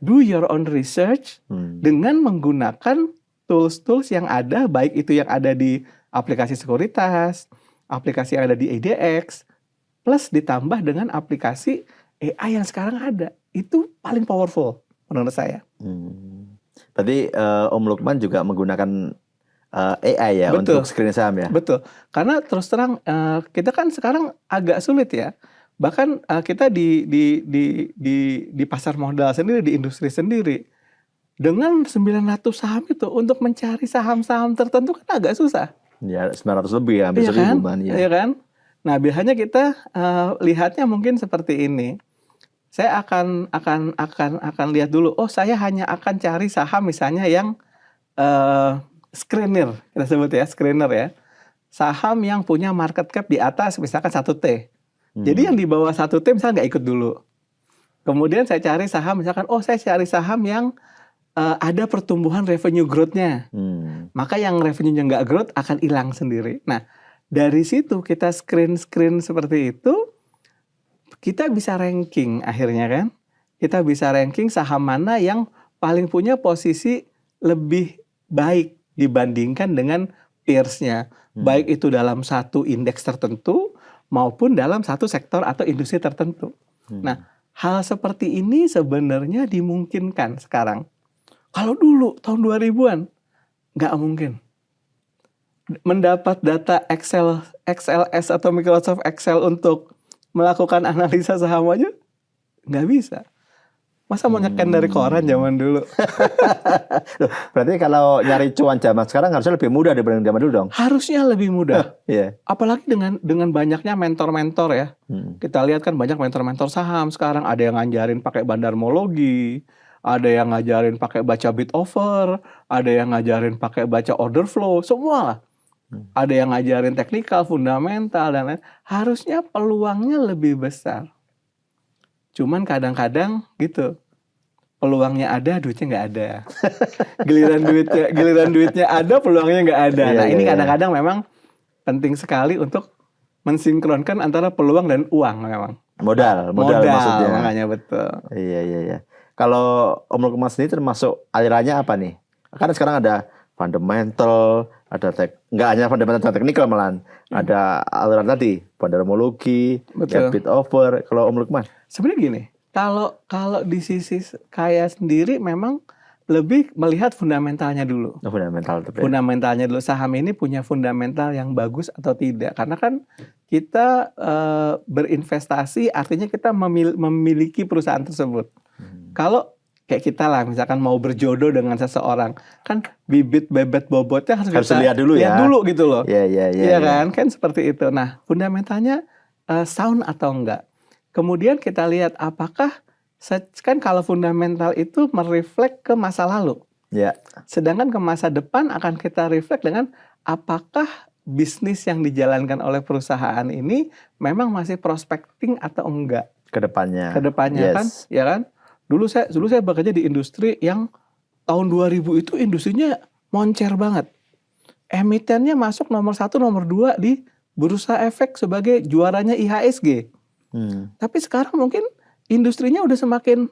do your own research dengan menggunakan tools-tools yang ada, baik itu yang ada di aplikasi sekuritas, aplikasi yang ada di ADX, plus ditambah dengan aplikasi AI yang sekarang ada. Itu paling powerful menurut saya. Berarti Om Lukman juga menggunakan AI ya. Betul. Untuk screening saham ya? Betul. Karena terus terang kita kan sekarang agak sulit ya. Bahkan kita di pasar modal sendiri, di industri sendiri, dengan 900 saham itu untuk mencari saham-saham tertentu kan agak susah. Ya, 900 lebih ya, hampir 1000 kan? Iya kan? Nah, biasanya kita lihatnya mungkin seperti ini. Saya akan lihat dulu. Oh, saya hanya akan cari saham misalnya yang screener, kita sebut ya, screener ya. Saham yang punya market cap di atas misalkan 1T. Jadi yang di bawah 1T misalnya nggak ikut dulu. Kemudian saya cari saham misalkan, saya cari saham yang ada pertumbuhan revenue growth-nya. Maka yang revenue-nya nggak growth akan hilang sendiri. Nah, dari situ kita screen seperti itu, kita bisa ranking akhirnya kan. Kita bisa ranking saham mana yang paling punya posisi lebih baik dibandingkan dengan peers-nya. Baik itu dalam satu indeks tertentu maupun dalam satu sektor atau industri tertentu. Nah, hal seperti ini sebenarnya dimungkinkan sekarang. Kalau dulu tahun 2000-an nggak mungkin. Mendapat data XLS atau Microsoft Excel untuk melakukan analisa saham aja nggak bisa. Masa mau nyeken dari koran zaman dulu? Berarti kalau nyari cuan zaman sekarang harusnya lebih mudah dibanding zaman dulu dong? Harusnya lebih mudah. Yeah. Apalagi dengan banyaknya mentor-mentor ya. Kita lihat kan banyak mentor-mentor saham sekarang. Ada yang ngajarin pakai bandarmologi, ada yang ngajarin pakai baca bid offer, ada yang ngajarin pakai baca order flow, semua lah. Ada yang ngajarin teknikal, fundamental, dan lain. Harusnya peluangnya lebih besar. Cuman kadang-kadang gitu, peluangnya ada, duitnya nggak ada. Giliran duitnya ada, peluangnya nggak ada. Nah, ini kadang-kadang memang penting sekali untuk mensinkronkan antara peluang dan uang memang. Modal maksudnya. Makanya betul. Iya. Kalau Om Lukman sendiri termasuk alirannya apa nih? Karena sekarang ada fundamental, ada nggak hanya fundamental teknikal malahan. Ada aliran tadi, bandarmologi, bid offer. Kalau Om Lukman? Sebenarnya gini, kalau di sisi saya sendiri memang lebih melihat fundamentalnya dulu. Fundamentalnya dulu, saham ini punya fundamental yang bagus atau tidak. Karena kan kita berinvestasi artinya kita memiliki perusahaan tersebut. Kalau kayak kita lah, misalkan mau berjodoh dengan seseorang, kan bibit bebet bobotnya harus kita lihat dulu ya. Lihat dulu gitu loh. Iya kan seperti itu. Nah, fundamentalnya sound atau enggak. Kemudian kita lihat apakah kan kalau fundamental itu mereflek ke masa lalu. Ya. Sedangkan ke masa depan akan kita reflect dengan apakah bisnis yang dijalankan oleh perusahaan ini memang masih prospecting atau enggak. Kedepannya yes. Kan, ya kan? Dulu saya bekerja di industri yang tahun 2000 itu industrinya moncer banget. Emitennya masuk nomor 1, nomor 2 di Bursa Efek sebagai juaranya IHSG. Tapi sekarang mungkin industrinya udah semakin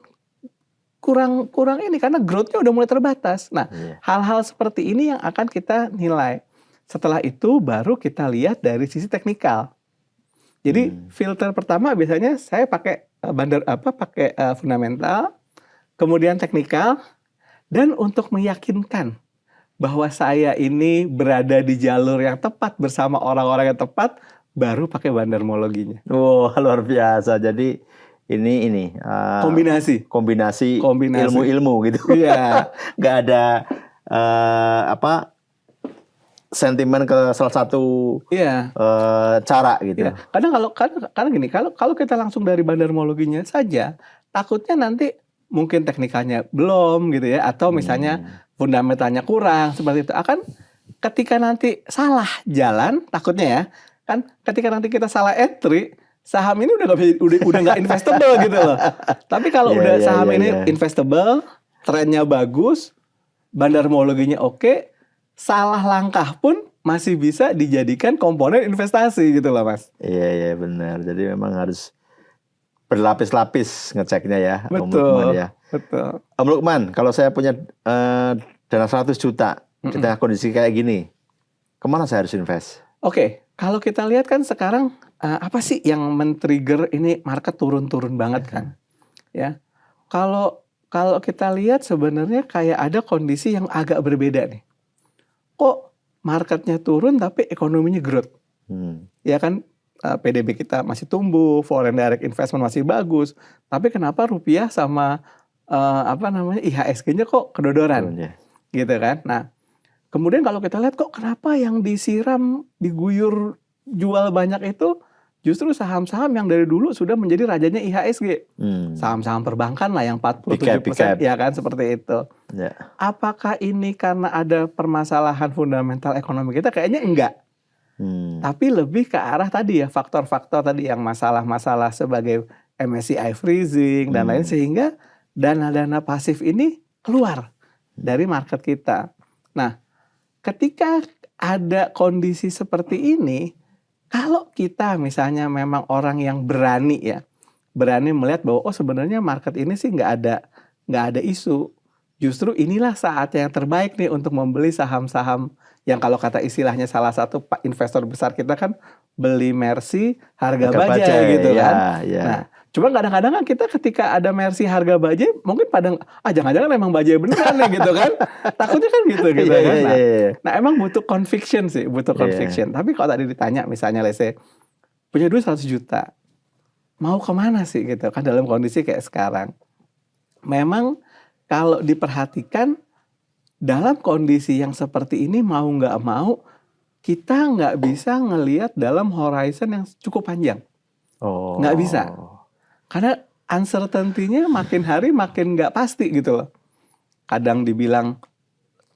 kurang ini karena growth-nya udah mulai terbatas. Nah, hal-hal seperti ini yang akan kita nilai. Setelah itu baru kita lihat dari sisi teknikal. Jadi filter pertama biasanya saya pakai fundamental, kemudian teknikal, dan untuk meyakinkan bahwa saya ini berada di jalur yang tepat bersama orang-orang yang tepat, baru pakai bandarmologinya. Wow, luar biasa. Jadi ini kombinasi ilmu-ilmu gitu. Iya. Nggak ada sentimen ke salah satu cara gitu. Iya. Karena gini, kalau kita langsung dari bandarmologinya saja, takutnya nanti mungkin teknikalnya belum gitu ya, atau misalnya fundamentalnya kurang seperti itu. Akan ketika nanti salah jalan, takutnya ya, kan ketika nanti kita salah entry, saham ini udah nggak investable gitu loh. Tapi kalau saham ini investable, trennya bagus, bandarmologinya oke, salah langkah pun masih bisa dijadikan komponen investasi gitu loh, Mas. Iya benar. Jadi memang harus berlapis-lapis ngeceknya ya. Betul. Betul. Om Lukman, kalau saya punya dana 100 juta di tengah kondisi kayak gini, kemana saya harus invest? Oke, kalau kita lihat kan sekarang apa sih yang men-trigger ini market turun-turun banget kan? Ya, kalau kalau kita lihat sebenarnya kayak ada kondisi yang agak berbeda nih. Kok marketnya turun tapi ekonominya growth? Ya kan, PDB kita masih tumbuh, foreign direct investment masih bagus, tapi kenapa rupiah sama IHSG-nya kok kedodoran, Ya. gitu kan? Nah, kemudian kalau kita lihat kok kenapa yang disiram, diguyur, jual banyak itu justru saham-saham yang dari dulu sudah menjadi rajanya IHSG. Saham-saham perbankan lah yang 47%, Big cap. ya kan, seperti itu. Ya. Apakah ini karena ada permasalahan fundamental ekonomi kita? Kayaknya enggak. Tapi lebih ke arah tadi ya, faktor-faktor tadi yang masalah-masalah sebagai MSCI freezing dan lain, sehingga dana-dana pasif ini keluar dari market kita. Nah, ketika ada kondisi seperti ini, kalau kita misalnya memang orang yang berani ya, berani melihat bahwa oh sebenarnya market ini sih nggak ada isu. Justru inilah saat yang terbaik nih untuk membeli saham-saham yang kalau kata istilahnya salah satu investor besar kita kan beli Mercy harga bajai gitu kan. Ya. Nah, cuma kadang-kadang kan kita ketika ada Mercy harga bajai mungkin pada jangan-jangan emang bajai beneran ya gitu kan. Takutnya kan gitu kan. Nah, emang butuh conviction sih, butuh conviction. Tapi kalau tadi ditanya misalnya let's say punya duit 100 juta. Mau kemana sih gitu kan dalam kondisi kayak sekarang. Memang kalau diperhatikan dalam kondisi yang seperti ini mau nggak mau kita nggak bisa ngelihat dalam horizon yang cukup panjang. Nggak bisa. Karena uncertainty-nya makin hari makin nggak pasti gitu loh. Kadang dibilang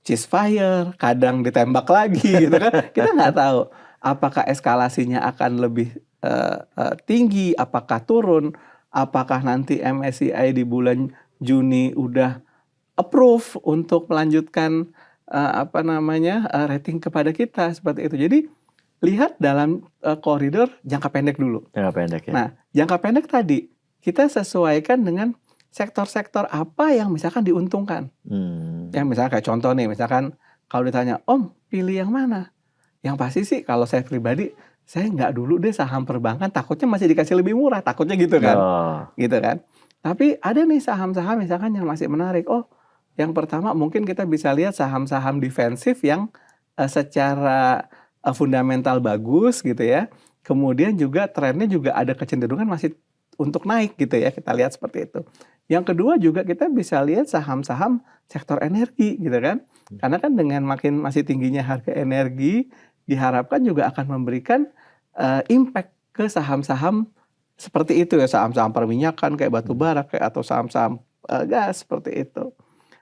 ceasefire, kadang ditembak lagi gitu kan. Kita nggak tahu apakah eskalasinya akan lebih tinggi, apakah turun, apakah nanti MSCI di bulan Juni udah approve untuk melanjutkan rating kepada kita seperti itu. Jadi lihat dalam koridor jangka pendek dulu. Jangka pendek ya. Nah, jangka pendek tadi kita sesuaikan dengan sektor-sektor apa yang misalkan diuntungkan. Yang misalkan kayak contoh nih, misalkan kalau ditanya, Om pilih yang mana? Yang pasti sih kalau saya pribadi, saya nggak dulu deh saham perbankan, takutnya masih dikasih lebih murah, takutnya gitu kan. Gitu kan. Tapi ada nih saham-saham misalkan yang masih menarik. Oh, yang pertama mungkin kita bisa lihat saham-saham defensif yang secara fundamental bagus gitu ya. Kemudian juga trennya juga ada kecenderungan masih untuk naik gitu ya, kita lihat seperti itu. Yang kedua juga kita bisa lihat saham-saham sektor energi gitu kan. Karena kan dengan masih tingginya harga energi diharapkan juga akan memberikan impact ke saham-saham seperti itu ya, saham-saham perminyakan kayak batu bara kayak atau saham-saham gas seperti itu.